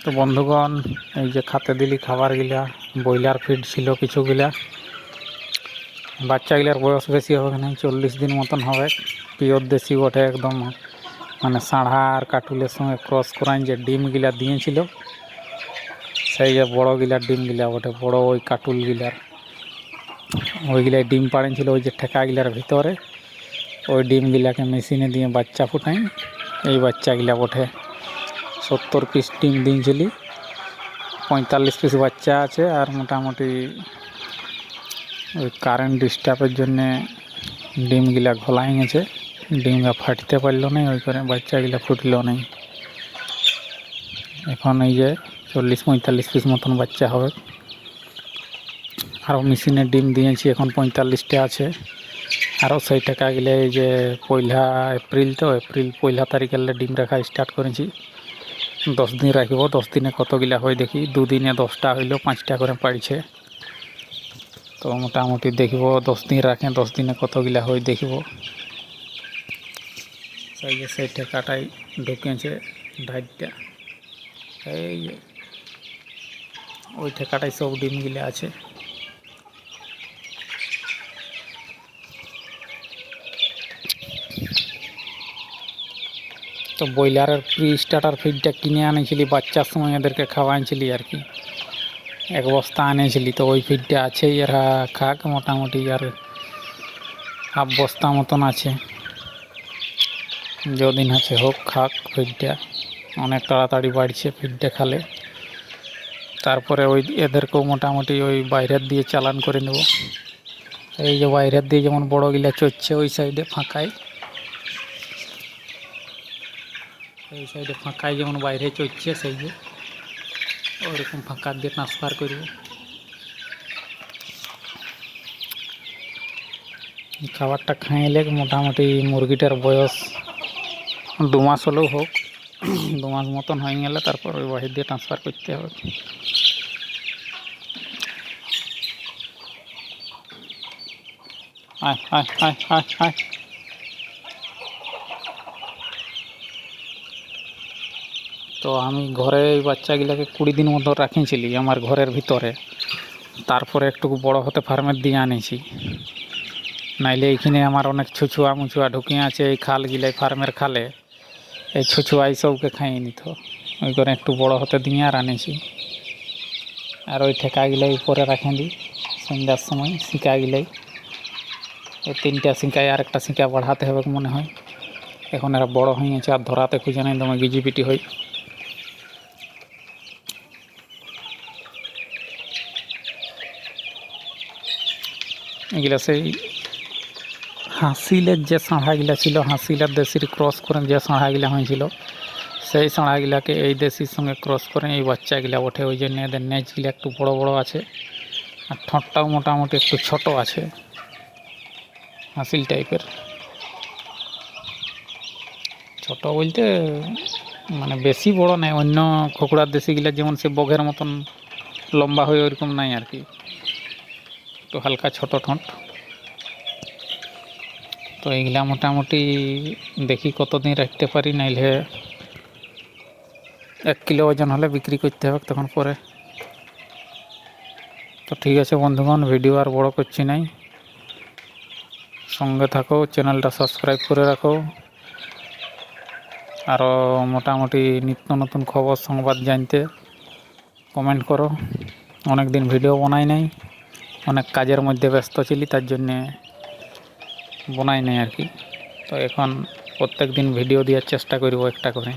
তো বন্ধুগণ, এই যে খাতে দিলি খাবারগুলা ব্রয়লার ফিড ছিল কিছুগুলা। বাচ্চাগুলার বয়স বেশি হবে না, 40 দিন মতন হবে। পিওর দেশি বটে একদম, মানে ষাঁড়া আর কাটুলের সঙ্গে ক্রস করাই যে ডিমগুলা দিয়েছিল, সেই যে বড়োগুলার ডিমগুলা বটে, বড় ওই কাটুলগুলার ওইগুলাই ডিম পাড়েছিল ওই যে ঠেকাগুলার ভিতরে। ওই ডিমগুলাকে মেশিনে দিয়ে বাচ্চা ফুটাই, এই বাচ্চাগুলা বটে। 70 পিস ডিম দিয়েছিলি, 45 পিস বাচ্চা আছে। আর মোটামুটি ওই কারেন্ট ডিস্টার্বের জন্যে ডিমগুলা ঘোলাই গেছে, ডিমগুলা ফাটতে পারলো না, ওই করে বাচ্চাগুলা ফুটলো নাই। এখন এই যে 40-45 পিস মতন বাচ্চা হবে। আরও মেশিনে ডিম দিয়েছি, এখন 45টা আছে। আরও সেই টাকাগুলো এই যে পয়লা এপ্রিল, তো এপ্রিল 1 তারিখের ডিম রাখা স্টার্ট করেছি। 10 দিন রাখব, 10 দিনে কতগুলা হয় দেখি। 2 দিনে 10টা হইল, 5টা করে পাড়ছে। তো মোটামুটি দেখব 10 দিন রাখে, 10 দিনে কতগুলা হয় দেখব। সেই যে সেই টাকাটাই ঢুকেছে 2.5টা, এই ওই টাকাটাই সব ডিমগুলো আছে। তো ব্রয়লারের প্রি স্টার্টার ফিডটা কিনে আনেছিলি, বাচ্চার সময় এদেরকে খাওয়াইছিলি আর কি। 1 বস্তা আনেছিলি, তো ওই ফিডটা আছেই, এরা খাক মোটামুটি। আর 1/2 বস্তা মতন আছে, যদিন আছে হোক, খাক ফিডটা। অনেক তাড়াতাড়ি বাড়ছে ফিডটা খালে। তারপরে ওই এদেরকেও মোটামুটি ওই বাইরের দিয়ে চালান করে নেব। এই যে বাইরের দিয়ে যেমন বড়গুলা চড়ছে, ওই সাইডে ফাঁকায়, এই সাইডে ফাঁকায় যেমন বাইরে চড়ছে, সেই যে ওইরকম ফাঁকা দিয়ে ট্রান্সফার করব। খাবারটা খাইলে মোটামুটি মুরগিটার বয়স 2 মাস হলেও হোক, 2 মাস মতন হয়ে গেলে তারপর ওই বাইরে দিয়ে ট্রান্সফার করতে হবে। আয় আয় আয় আয় আয়। তো আমি ঘরে এই বাচ্চাগুলোকে 20 দিন মতো রাখিয়েছিলি আমার ঘরের ভিতরে। তারপরে একটু বড় হতে ফার্মের দিয়ে আনেছি, নাইলে এইখানে আমার অনেক ছুছুয়া মুছুয়া ঢুকিয়ে আছে এই খালগুলাই, ফার্মের খালে। এই ছুছুয়া এইসবকে খাইয়ে নিত, ওই করে একটু বড় হতে দিয়ে আর আনেছি। আর ওই ঠেকাগুলাই উপরে রাখেন দিই সন্ধ্যার সময়, শিকাগুলাই। এই 3টা শিকায়, আর একটা শিকা বাড়াতে হবে মনে হয়। এখন এরা বড় হয়ে গেছে, আর ধরাতে খুঁজে নেই, দমে গিজিপিটি হয়। এগুলা সেই হাসিলের যে ষাঁড়াগুলা ছিল, হাসিলের দেশির ক্রস করে যে ষাঁড়াগুলা হয়েছিল, সেই ষাঁড়াগুলাকে এই দেশির সঙ্গে ক্রস করে এই বাচ্চাগুলা ওঠে। ওই জন্য এদের নেজগুলা একটু বড় বড় আছে, আর ঠোঁটটাও মোটামুটি একটু ছোট আছে, হাসিল টাইপের। ছোট বলতে মানে বেশি বড় নাই, অন্য খোকড়ার দেশিগুলা যেমন সে বঘের মতন লম্বা হয়, ওইরকম নাই আর কি, একটু হালকা ছোট ঠোঁট। তো এইগুলা মোটামুটি দেখি কতদিন রাখতে পারি, নাইলে 1 কিলো ওজন হলে বিক্রি করতে হবে তখন পরে। তো ঠিক আছে বন্ধুগণ, ভিডিও আর বড় করছি নাই, সঙ্গে থাকো, চ্যানেলটা সাবস্ক্রাইব করে রাখো। আরও মোটামুটি নিত্য নতুন খবর সংবাদ জানতে কমেন্ট করো। অনেক দিন ভিডিও বানাই নাই, অনেক কাজের মধ্যে ব্যস্ত ছিলি, তার জন্যে বানাই নাই আর কি। তো এখন প্রত্যেক দিন ভিডিও দেওয়ার চেষ্টা করব একটা করে।